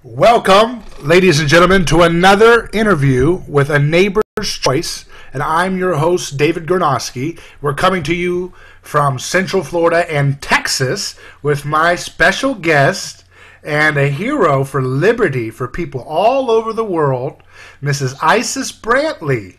Welcome, ladies and gentlemen, to another interview with A Neighbor's Choice. And I'm your host, David Gornoski. We're coming to you from Central Florida and Texas with my special guest and a hero for liberty for people all over the world, Mrs. Isis Brantley.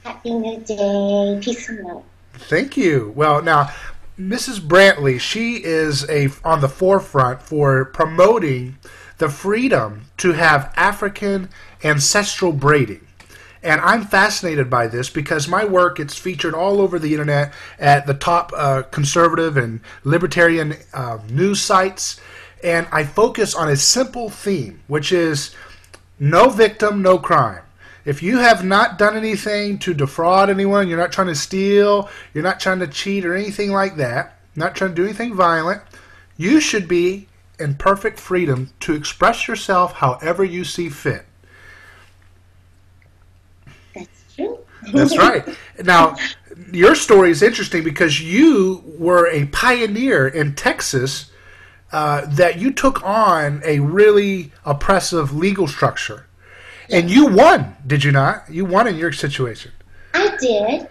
Happy New Day. Peace and love. Thank you. Well, now, Mrs. Brantley, she is on the forefront for promoting the freedom to have African ancestral braiding. And I'm fascinated by this because my work, it's featured all over the internet at the top conservative and libertarian news sites. And I focus on a simple theme, which is no victim, no crime. If you have not done anything to defraud anyone, you're not trying to steal, you're not trying to cheat or anything like that, not trying to do anything violent, you should be in perfect freedom to express yourself however you see fit. That's true. That's right. Now, your story is interesting because you were a pioneer in Texas that you took on a really oppressive legal structure. And you won, did you not? You won in your situation. I did.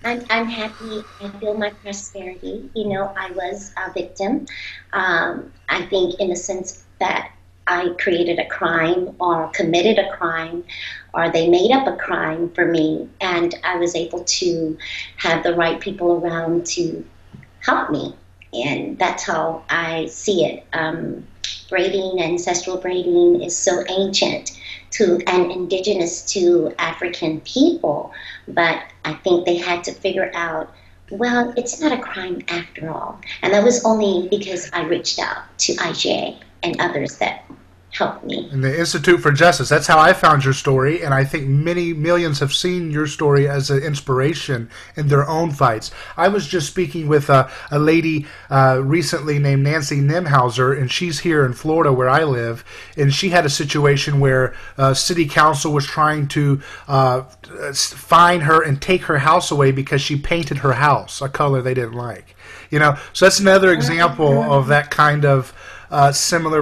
I'm happy. I feel my prosperity. You know, I was a victim. I think in the sense that I created a crime or committed a crime or they made up a crime for me. And I was able to have the right people around to help me. And that's how I see it. Braiding, ancestral braiding is so ancient and indigenous to African people, but I think they had to figure out, well, it's not a crime after all. And that was only because I reached out to IJ and others that helped me. And the Institute for Justice, that's how I found your story, and I think many millions have seen your story as an inspiration in their own fights. I was just speaking with a lady recently named Nancy Nimhauser, and she's here in Florida where I live, and she had a situation where city council was trying to fine her and take her house away because she painted her house a color they didn't like. You know, so that's another example of that kind of similar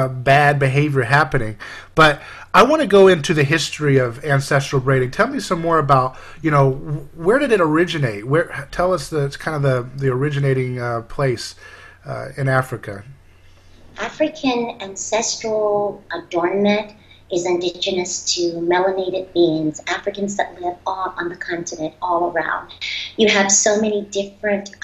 bad behavior happening. But I want to go into the history of ancestral braiding. Tell me some more about, you know, where did it originate? Tell us kind of the originating place in Africa. African ancestral adornment is indigenous to melanated beings, Africans that live all on the continent, all around. You have so many different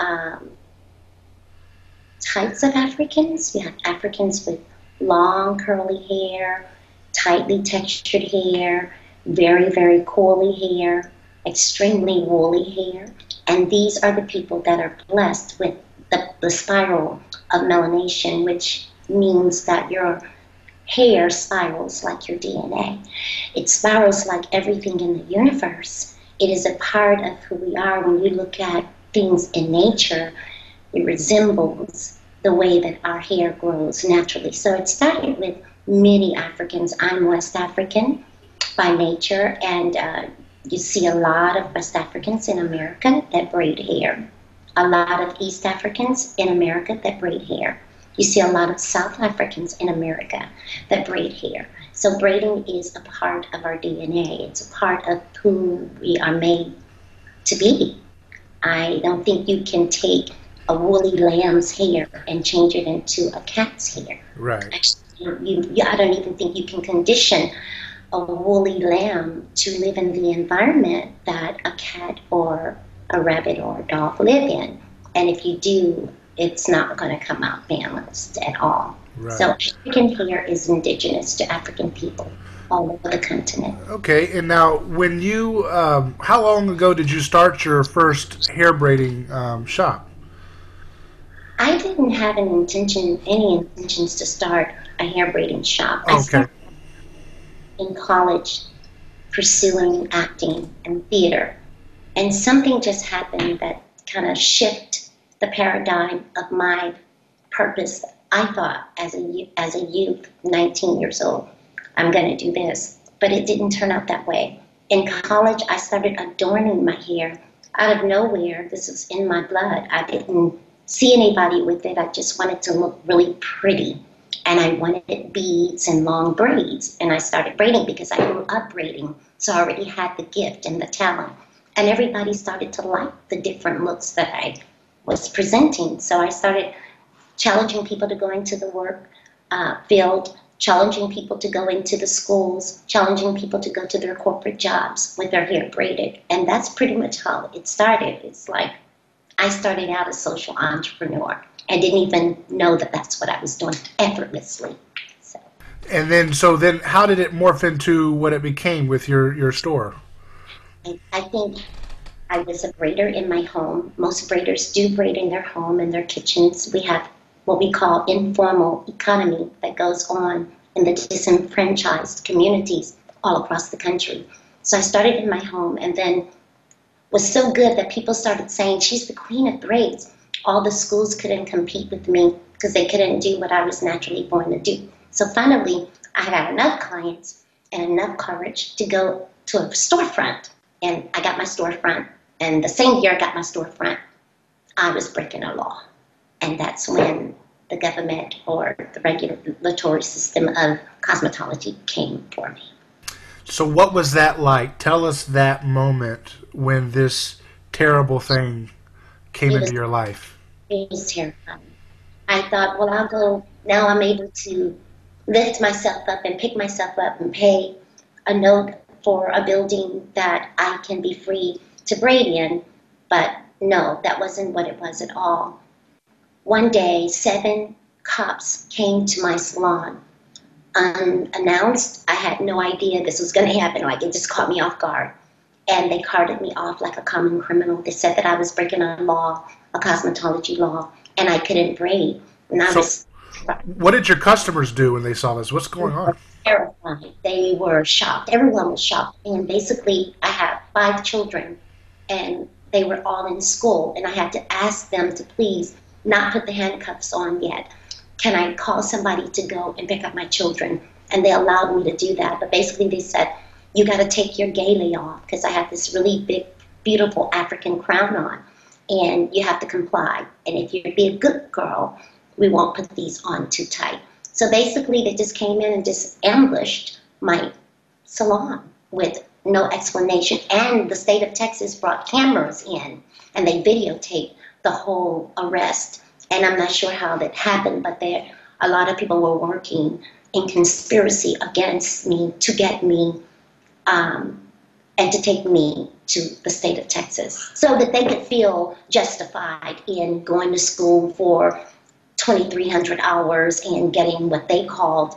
types of Africans. You have Africans with long curly hair, tightly textured hair, very, very coily hair, extremely woolly hair. And these are the people that are blessed with the spiral of melanation, which means that your hair spirals like your DNA. It spirals like everything in the universe. It is a part of who we are. When you look at things in nature, it resembles the way that our hair grows naturally. So it started with many Africans. I'm West African by nature, and you see a lot of West Africans in America that braid hair. A lot of East Africans in America that braid hair. You see a lot of South Africans in America that braid hair. So braiding is a part of our DNA. It's a part of who we are made to be. I don't think you can take a woolly lamb's hair and change it into a cat's hair. Right. Actually, I don't even think you can condition a woolly lamb to live in the environment that a cat or a rabbit or a dog live in. And if you do, it's not going to come out balanced at all. Right. So African hair is indigenous to African people all over the continent. Okay, and now when you, how long ago did you start your first hair braiding shop? I didn't have any intentions to start a hair braiding shop. Okay. I started in college pursuing acting and theater. And something just happened that kind of shifted the paradigm of my purpose. I thought as a youth, 19 years old, I'm going to do this. But it didn't turn out that way. In college, I started adorning my hair out of nowhere. This was in my blood. I didn't see anybody with it. I just wanted to look really pretty. and I wanted beads and long braids. And I started braiding because I grew up braiding, so I already had the gift and the talent. And everybody started to like the different looks that I was presenting. So I started challenging people to go into the work field, challenging people to go into the schools, challenging people to go to their corporate jobs with their hair braided. And that's pretty much how it started. It's like I started out as a social entrepreneur and didn't even know that that's what I was doing effortlessly. And then, how did it morph into what it became with your store? I think I was a braider in my home. Most braiders do braid in their home, in their kitchens. We have what we call informal economy that goes on in the disenfranchised communities all across the country. So I started in my home and then was so good that people started saying, she's the queen of braids. All the schools couldn't compete with me because they couldn't do what I was naturally born to do. So finally, I had enough clients and enough courage to go to a storefront. And I got my storefront. And the same year I got my storefront, I was breaking a law. And that's when the government or the regulatory system of cosmetology came for me. So what was that like? Tell us that moment when this terrible thing came into your life. It was terrifying. I thought, well, I'll go. Now I'm able to lift myself up and pick myself up and pay a note for a building that I can be free to braid in. But no, that wasn't what it was at all. One day, 7 cops came to my salon unannounced. I had no idea this was going to happen. Like, it just caught me off guard. And they carted me off like a common criminal. They said that I was breaking a law, a cosmetology law, and I couldn't braid. And I was what did your customers do when they saw this? What's going on? Terrified. They were shocked. Everyone was shocked. And basically, I have 5 children, and they were all in school. And I had to ask them to please not put the handcuffs on yet. Can I call somebody to go and pick up my children? And they allowed me to do that. But basically, they said, you got to take your gaily off, because I have this really big, beautiful African crown on, and you have to comply. And if you be a good girl, we won't put these on too tight. So basically, they just came in and just ambushed my salon with no explanation. And the state of Texas brought cameras in, and they videotaped the whole arrest. And I'm not sure how that happened, but a lot of people were working in conspiracy against me to get me and to take me to the state of Texas so that they could feel justified in going to school for 2,300 hours and getting what they called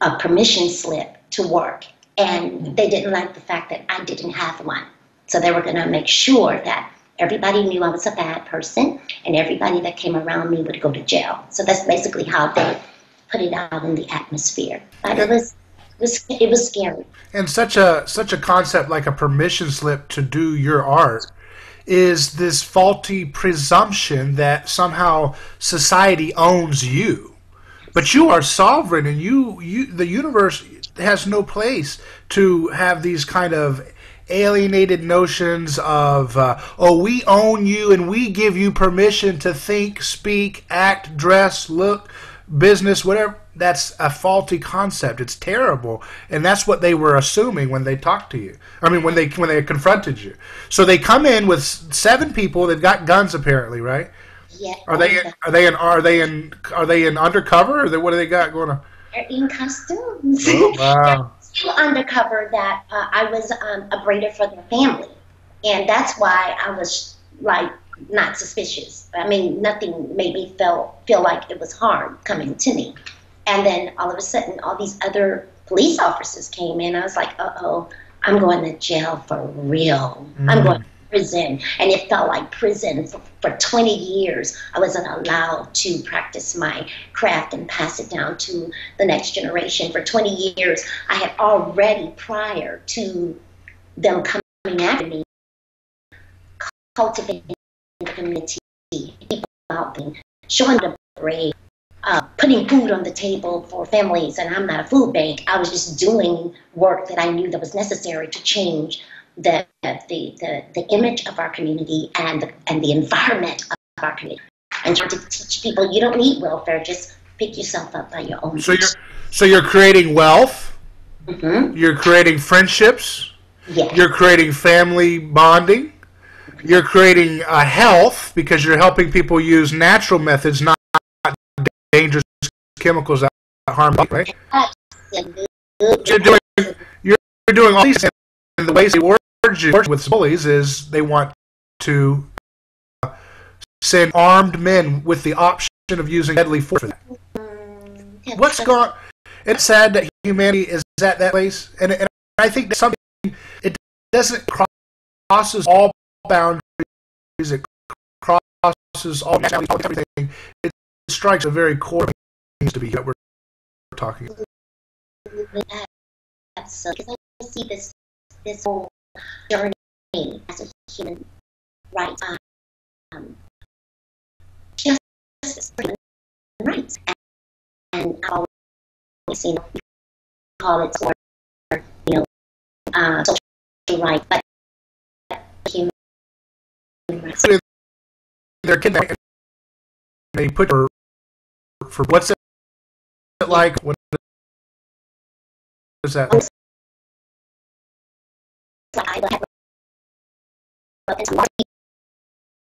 a permission slip to work. And they didn't like the fact that I didn't have one. So they were going to make sure that everybody knew I was a bad person and everybody that came around me would go to jail. So that's basically how they put it out in the atmosphere. But it was scary. And such a concept like a permission slip to do your art is this faulty presumption that somehow society owns you. But you are sovereign, and the universe has no place to have these kind of alienated notions of, we own you and we give you permission to think, speak, act, dress, look, business, whatever. That's a faulty concept. It's terrible, and that's what they were assuming when they talked to you. I mean, when they confronted you. So they come in with 7 people. They've got guns, apparently, right? Yeah. Are they in undercover, or what do they got going on? They're in costumes. Oh, wow. Still undercover that I was a braider for their family, and that's why I was like not suspicious. I mean, nothing made me feel like it was harm coming to me. And then all of a sudden, all these other police officers came in. I was like, uh-oh, I'm going to jail for real. I'm going to prison. And it felt like prison. For 20 years, I wasn't allowed to practice my craft and pass it down to the next generation. For 20 years, I had already, prior to them coming after me, cultivating the community, people out there, showing the brave, putting food on the table for families. And I'm not a food bank. I was just doing work that I knew that was necessary to change the image of our community and the environment of our community, and trying to teach people you don't need welfare, just pick yourself up by your own. So you're creating wealth. Mm-hmm. You're creating friendships. Yes. You're creating family bonding. You're creating health because you're helping people use natural methods, not dangerous chemicals that harm people, right? Absolutely. You're doing all these things. And the ways they work with bullies is they want to send armed men with the option of using deadly force for that. What's going? It's sad that humanity is at that place, and I think that something it doesn't crosses all boundaries. It crosses all everything. It strikes a very core needs to be that we're talking about. Absolutely, because I see this whole journey as a human rights, justice, rights, and I've always seen call it social right, but human rights. They're kidnapping. They put her for what's it like? What is that?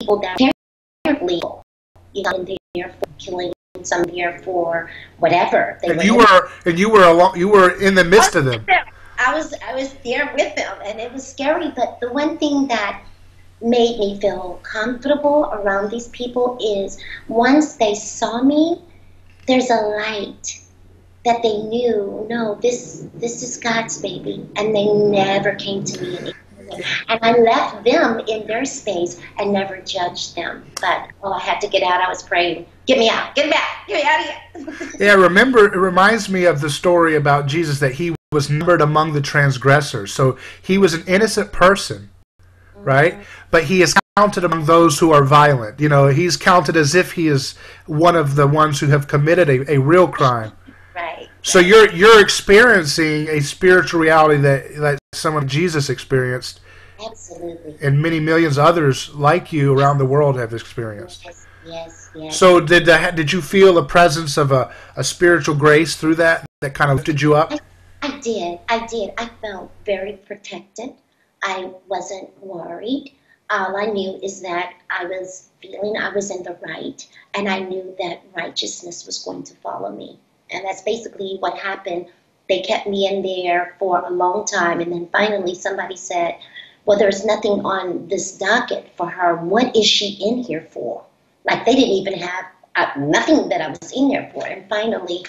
People that are legal, in there for killing, some there for whatever. You were in the midst of them. I was there with them, and it was scary. But the one thing that made me feel comfortable around these people is once they saw me, there's a light that they knew, no, this is God's baby, and they never came to me anymore. And I left them in their space and never judged them. But I had to get out. I was praying, get me out, get me back, get me out of here. Yeah, remember, it reminds me of the story about Jesus that he was numbered among the transgressors. So he was an innocent person, right? But he is counted among those who are violent. He's counted as if he is one of the ones who have committed a real crime. Right. So you're experiencing a spiritual reality that someone Jesus experienced. Absolutely. And many millions of others like you around the world have experienced. Yes. So did you feel a presence of a spiritual grace through that kind of lifted you up? I did. I felt very protected. I wasn't worried. All I knew is that I was feeling I was in the right, and I knew that righteousness was going to follow me. And that's basically what happened. They kept me in there for a long time, and then finally somebody said, well, there's nothing on this docket for her. What is she in here for? Like, they didn't even have nothing that I was in there for. And finally,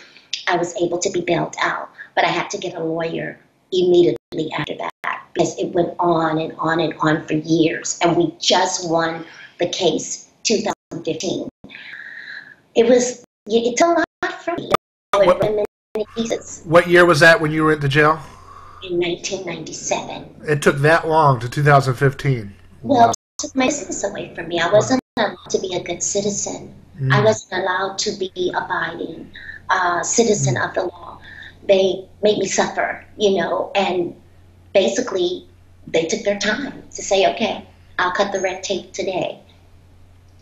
I was able to be bailed out. But I had to get a lawyer immediately after that, because it went on and on and on for years. And we just won the case 2015. It's a lot for me. What year was that when you were at the jail? In 1997. It took that long to 2015. Well, it took my business away from me. I wasn't allowed to be a good citizen. I wasn't allowed to be abiding citizen of the law. They made me suffer, and basically they took their time to say, okay, I'll cut the red tape today,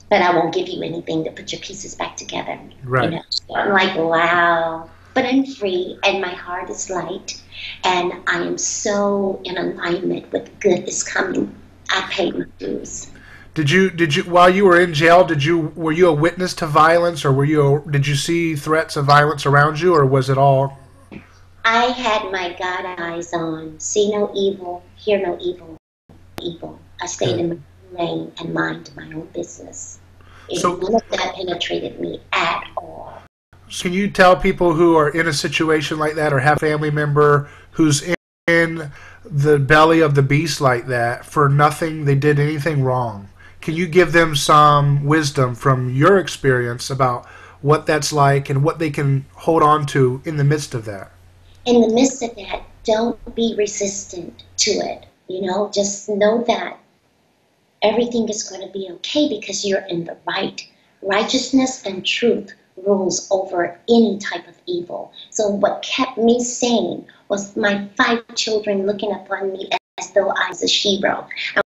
but I won't give you anything to put your pieces back together. Right. So I'm like, wow. But I'm free, and my heart is light, and I am so in alignment with good is coming. I paid my dues. Did you while you were in jail, were you a witness to violence, or did you see threats of violence around you, or was it all? I had my God eyes on. See no evil, hear no evil. I stayed in my lane and mind my own business. None of that penetrated me at all. Can you tell people who are in a situation like that or have a family member who's in the belly of the beast like that for nothing, they did anything wrong? Can you give them some wisdom from your experience about what that's like and what they can hold on to in the midst of that? In the midst of that, don't be resistant to it. Just know that everything is going to be okay because you're in the right. Righteousness and truth rules over any type of evil. So what kept me sane was my 5 children looking upon me as though I was a hero.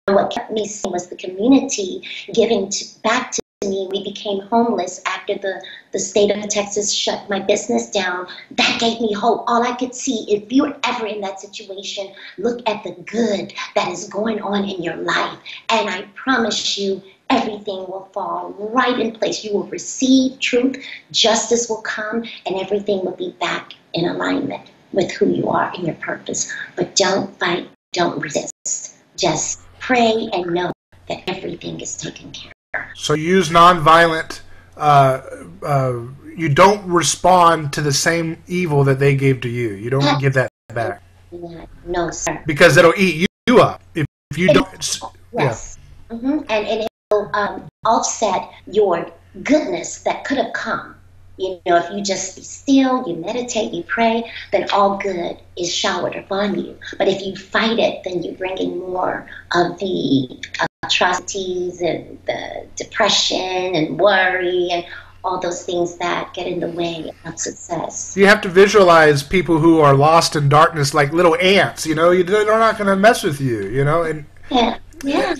And what kept me sane was the community giving back to to me. We became homeless after the state of Texas shut my business down. That gave me hope. All I could see, if you're ever in that situation, look at the good that is going on in your life. And I promise you, everything will fall right in place. You will receive truth, justice will come, and everything will be back in alignment with who you are and your purpose. But don't fight, don't resist. Just pray and know that everything is taken care of. So you use nonviolent. You don't respond to the same evil that they gave to you. You don't give that back. No, sir. Because it'll eat you up if you don't. Yes. Yeah. And it will offset your goodness that could have come. You know, if you just be still, you meditate, you pray, then all good is showered upon you. But if you fight it, then you bring in more of the atrocities and the depression and worry and all those things that get in the way of success. You have to visualize people who are lost in darkness like little ants. You know, they're not going to mess with you. You know, and yeah.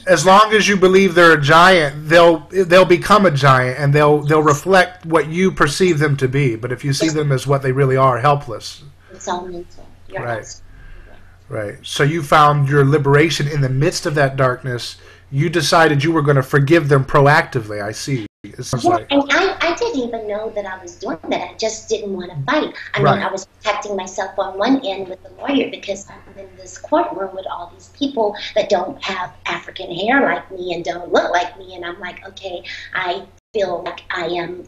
As long as you believe they're a giant, they'll become a giant, and they'll reflect what you perceive them to be. But if you see them as what they really are, helpless. It's all mental. Right. So you found your liberation in the midst of that darkness. You decided you were going to forgive them proactively. I see. And I didn't even know that I was doing that. I just didn't want to fight. I mean, I was protecting myself on one end with the lawyer because I'm in this courtroom with all these people that don't have African hair like me and don't look like me. And I'm like, okay, I feel like I am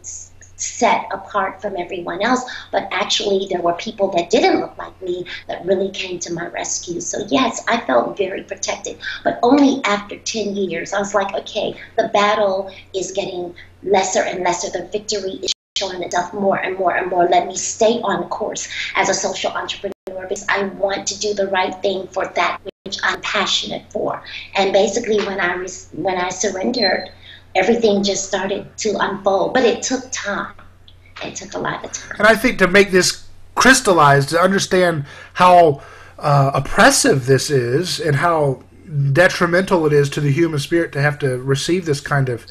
set apart from everyone else, but actually there were people that didn't look like me that really came to my rescue. So yes, I felt very protected, but only after 10 years. I was like, okay, the battle is getting lesser and lesser. The victory is showing itself more and more and more. Let me stay on course as a social entrepreneur because I want to do the right thing for that which I'm passionate for. And basically when I surrendered, everything just started to unfold, but it took time. It took a lot of time. And I think to make this crystallized, to understand how oppressive this is and how detrimental it is to the human spirit to have to receive this kind of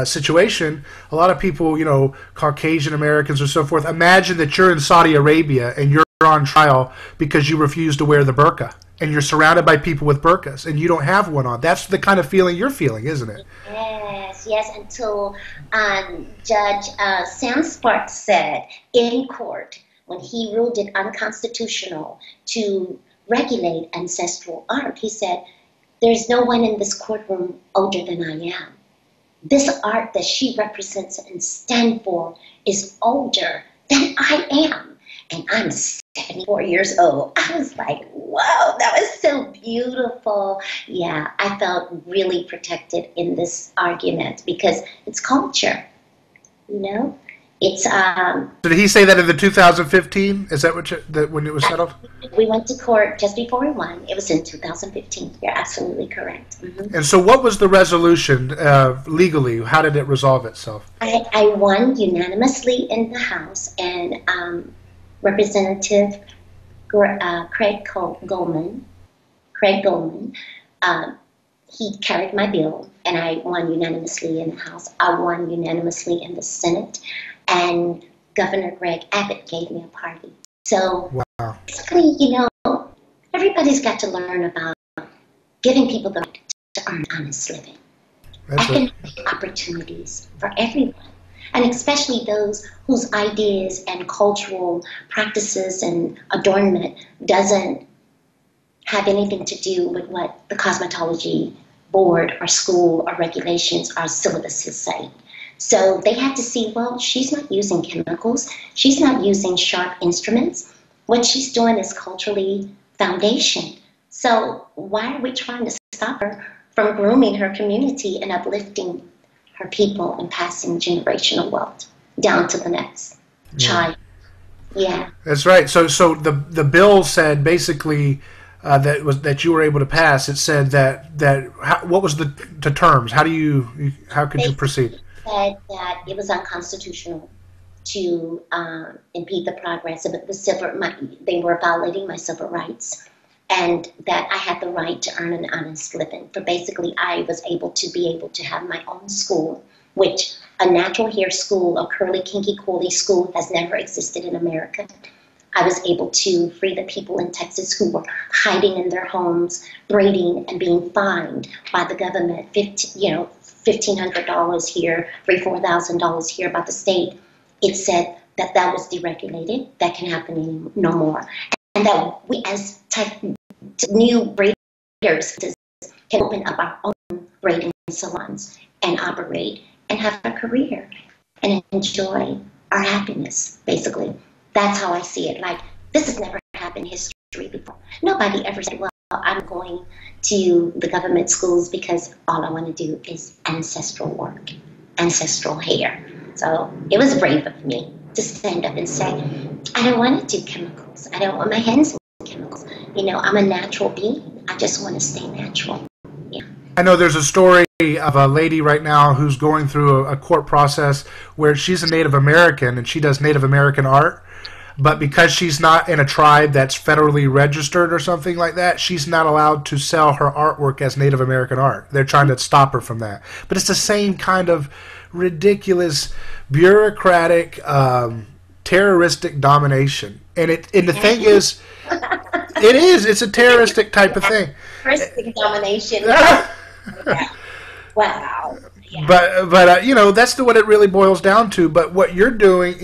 situation, a lot of people, you know, Caucasian Americans or so forth, imagine that you're in Saudi Arabia and you're on trial because you refuse to wear the burqa. And you're surrounded by people with burqas, and you don't have one on. That's the kind of feeling you're feeling, isn't it? Yes, until Judge Sam Sparks said in court, when he ruled it unconstitutional to regulate ancestral art, he said, there's no one in this courtroom older than I am. This art that she represents and stands for is older than I am. And I'm 74 years old. I was like, whoa, that was so beautiful. Yeah, I felt really protected in this argument because it's culture, you know? It's Did he say that in the 2015? Is that when it was settled? We went to court just before we won. It was in 2015. You're absolutely correct. Mm-hmm. And so what was the resolution legally? How did it resolve itself? I won unanimously in the House, and Representative Craig Goldman, he carried my bill, and I won unanimously in the House. I won unanimously in the Senate, and Governor Greg Abbott gave me a party. So basically, you know, everybody's got to learn about giving people the right to earn an honest living. Economic opportunities for everyone. And especially those whose ideas and cultural practices and adornment doesn't have anything to do with what the cosmetology board or school or regulations or syllabuses say. So they have to see, well, she's not using chemicals. She's not using sharp instruments. What she's doing is culturally foundation. So why are we trying to stop her from grooming her community and uplifting her people and passing generational wealth down to the next child? Yeah, that's right. So the bill said basically that you were able to pass. It said what was the terms? How could you proceed? It said that it was unconstitutional to impede the progress of they were violating my civil rights, and that I had the right to earn an honest living. For basically, I was able to have my own school, which A natural hair school, a curly, kinky, curly school has never existed in America. I was able to free the people in Texas who were hiding in their homes, braiding, and being fined by the government, $1,500 here, $4,000 here by the state. It said that was deregulated, that can happen no more, and that we as new braiders can open up our own braiding salons and operate and have a career and enjoy our happiness, basically. That's how I see it. Like, this has never happened in history before. Nobody ever said, well, I'm going to the government schools because all I want to do is ancestral work, ancestral hair. So it was brave of me to stand up and say, I don't want to do chemicals. I don't want my hands in chemicals. I'm a natural being. I just want to stay natural. Yeah. I know there's a story of a lady right now who's going through a court process where she's a Native American and she does Native American art. But because she's not in a tribe that's federally registered or something like that, she's not allowed to sell her artwork as Native American art. They're trying to stop her from that. But it's the same kind of ridiculous, bureaucratic, terroristic domination. And the thing is, it's a terroristic type of thing. Terroristic domination. Wow. Yeah. But that's what it really boils down to. But what you're doing,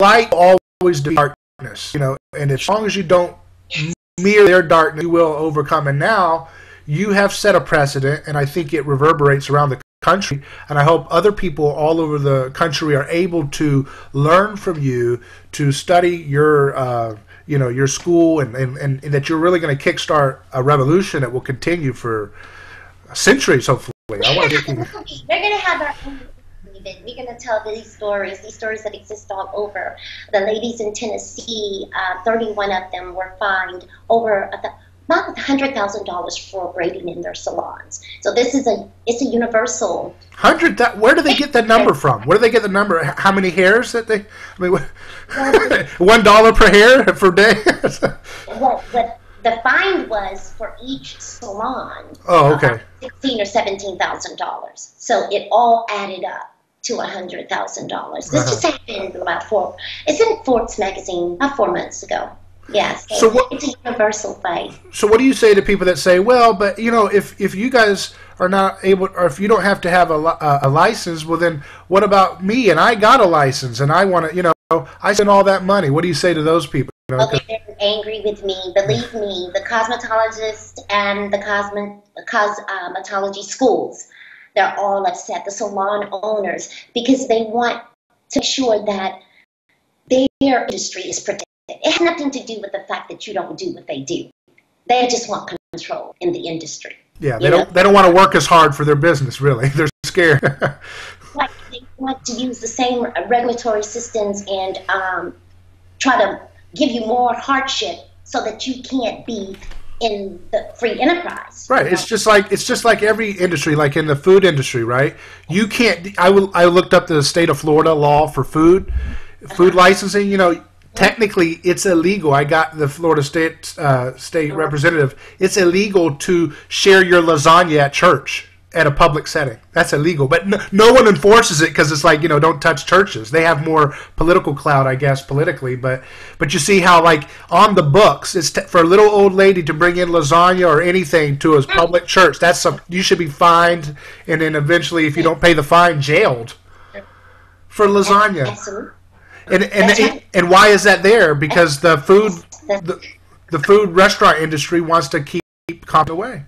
light always do darkness, and as long as you don't mirror their darkness, you will overcome. And now you have set a precedent, and I think it reverberates around the country, and I hope other people all over the country are able to learn from you, to study your your school, and that you're really going to kickstart a revolution that will continue for centuries, hopefully. We're going to have our own. We're going to tell these stories that exist all over. The ladies in Tennessee, 31 of them were fined over about $100,000 for braiding in their salons. So it's a universal. Where do they get that number from? Where do they get the number? How many hairs that they? $1 per hair per day. Well, the fine was for each salon. Oh, okay. $16,000 or $17,000. So it all added up to $100,000. This just happened it's in Forbes magazine about 4 months ago. Yes. Yeah, so it's a universal fight. So what do you say to people that say, well, but if you guys are not able, or if you don't have to have a license, well then what about me? And I got a license, and I want to, I spent all that money. What do you say to those people? Well, they're angry with me. Believe me, the cosmetologist and the cosmetology schools, they're all upset, the salon owners, because they want to ensure that their industry is protected. It has nothing to do with the fact that you don't do what they do. They just want control in the industry. Yeah, they don't want to work as hard for their business, really. They're scared. Like they want to use the same regulatory systems and try to give you more hardship so that you can't be in the free enterprise. Right. It's just like every industry, like in the food industry, right? You can't. I looked up the state of Florida law for food licensing. Technically, it's illegal. I got the Florida state representative. It's illegal to share your lasagna at church at a public setting. That's illegal. But no one enforces it because it's like, don't touch churches. They have more political clout, I guess, politically. But you see how, like, on the books, it's for a little old lady to bring in lasagna or anything to a public church. You should be fined, and then eventually, if you don't pay the fine, jailed for lasagna. Absolutely. And why is that there? Because the food restaurant industry wants to keep competition away.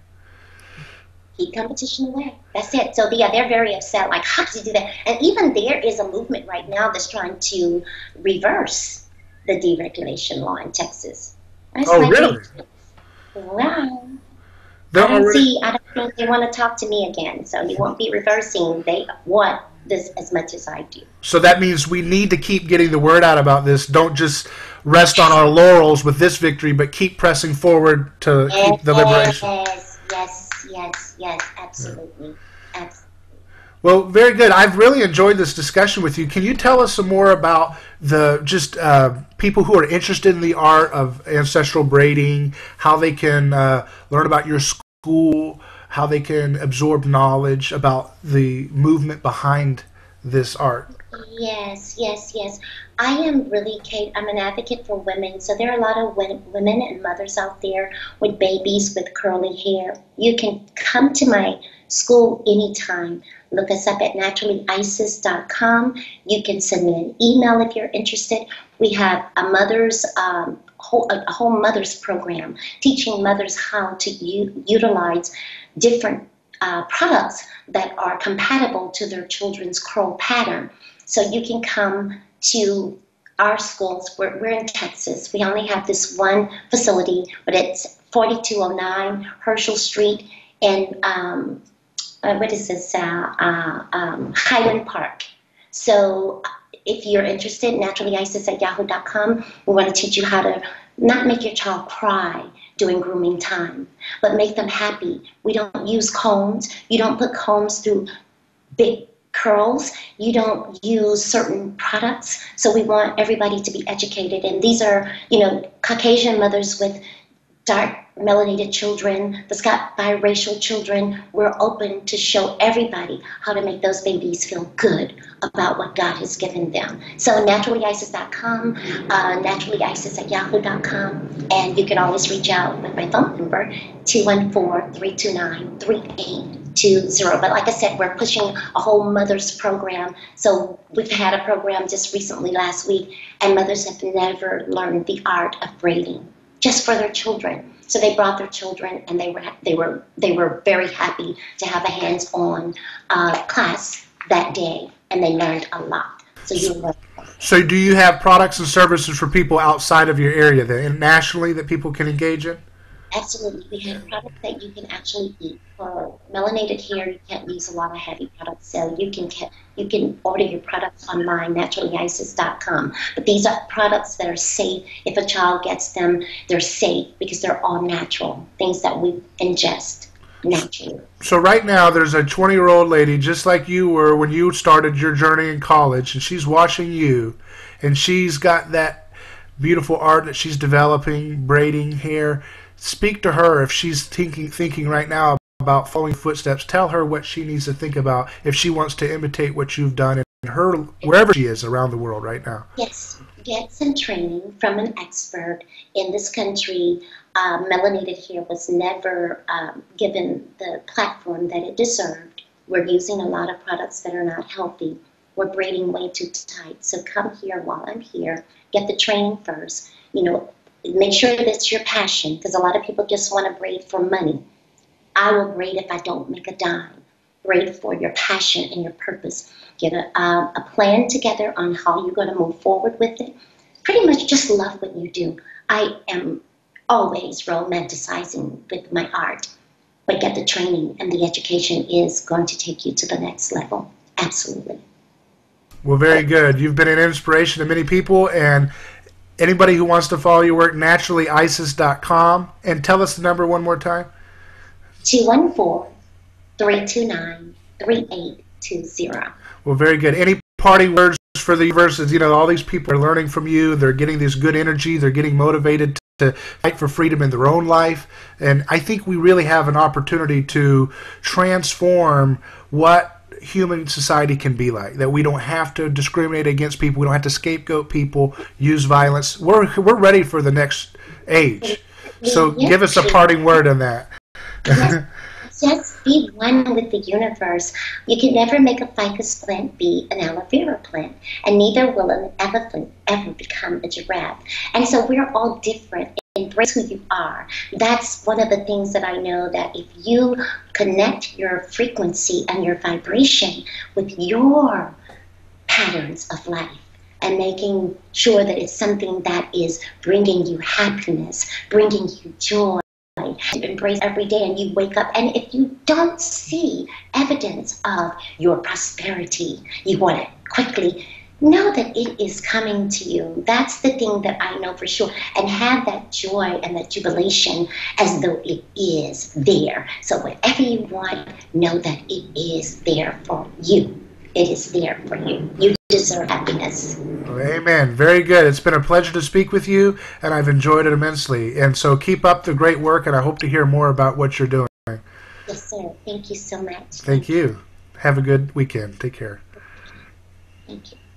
Keep competition away. That's it. So they're very upset. Like, how could you do that? And even there is a movement right now that's trying to reverse the deregulation law in Texas. Really? Wow. I don't think they want to talk to me again. So you won't be reversing. They want this as much as I do. So that means we need to keep getting the word out about this. Don't just rest on our laurels with this victory, but keep pressing forward to keep the liberation. Yes, absolutely. Well, very good. I've really enjoyed this discussion with you. Can you tell us some more about people who are interested in the art of ancestral braiding, how they can learn about your school, how they can absorb knowledge about the movement behind this art. Yes, yes, yes. I am really, Kate, I'm an advocate for women. So there are a lot of women and mothers out there with babies with curly hair. You can come to my school anytime. Look us up at naturallyisis.com. You can send me an email if you're interested. We have a whole mother's program teaching mothers how to utilize different products that are compatible to their children's curl pattern. So you can come to our schools. We're in Texas. We only have this one facility, but it's 4209 Herschel Street in Highland Park. So if you're interested, naturallyisis@yahoo.com. We want to teach you how to not make your child cry during grooming time, but make them happy. We don't use combs. You don't put combs through big curls. You don't use certain products. So we want everybody to be educated. And these are, Caucasian mothers with dark melanated children, that's got biracial children. We're open to show everybody how to make those babies feel good about what God has given them. So naturallyisis.com, naturallyisis@yahoo.com, and you can always reach out with my phone number, 214-329-3820. But like I said, we're pushing a whole mother's program. So we've had a program just recently last week, and mothers have never learned the art of braiding just for their children. So they brought their children, and they were very happy to have a hands-on class that day, and they learned a lot. So do you have products and services for people outside of your area then, nationally, that people can engage in? Absolutely. We have products that you can actually eat. For melanated hair, you can't use a lot of heavy products, so you can order your products online, naturallyisis.com. But these are products that are safe. If a child gets them, they're safe because they're all natural, things that we ingest naturally. So right now, there's a 20-year-old lady, just like you were when you started your journey in college, and she's watching you, and she's got that beautiful art that she's developing, braiding hair. Speak to her if she's thinking right now about following footsteps. Tell her what she needs to think about if she wants to imitate what you've done in her, wherever she is around the world right now. Yes, get some training from an expert. In this country, melanated hair was never given the platform that it deserved. We're using a lot of products that are not healthy. We're braiding way too tight. So come here while I'm here. Get the training first. Make sure that it's your passion, because a lot of people just want to braid for money. I will braid if I don't make a dime. Braid for your passion and your purpose. Get a plan together on how you're going to move forward with it. Pretty much just love what you do. I am always romanticizing with my art, but get the training, and the education is going to take you to the next level. Absolutely. Well, very good. You've been an inspiration to many people, and anybody who wants to follow your work, naturallyisis.com. And tell us the number one more time. 214-329-3820. Well, very good. Any parting words for the verses? All these people are learning from you. They're getting this good energy. They're getting motivated to fight for freedom in their own life. And I think we really have an opportunity to transform what human society can be like, that we don't have to discriminate against people, we don't have to scapegoat people, use violence. We're ready for the next age. So give us a parting word on that. Just be one with the universe. You can never make a ficus plant be an aloe vera plant, and neither will an elephant ever become a giraffe. And so we're all different. Embrace who you are. That's one of the things that I know, that if you connect your frequency and your vibration with your patterns of life and making sure that it's something that is bringing you happiness, bringing you joy, you embrace every day, and you wake up, and if you don't see evidence of your prosperity, you want to quickly know that it is coming to you. That's the thing that I know for sure. And have that joy and that jubilation as though it is there. So whatever you want, know that it is there for you. It is there for you. You deserve happiness. Well, amen. Very good. It's been a pleasure to speak with you, and I've enjoyed it immensely. And so keep up the great work, and I hope to hear more about what you're doing. Yes, sir. Thank you so much. Thank you. Have a good weekend. Take care. Thank you.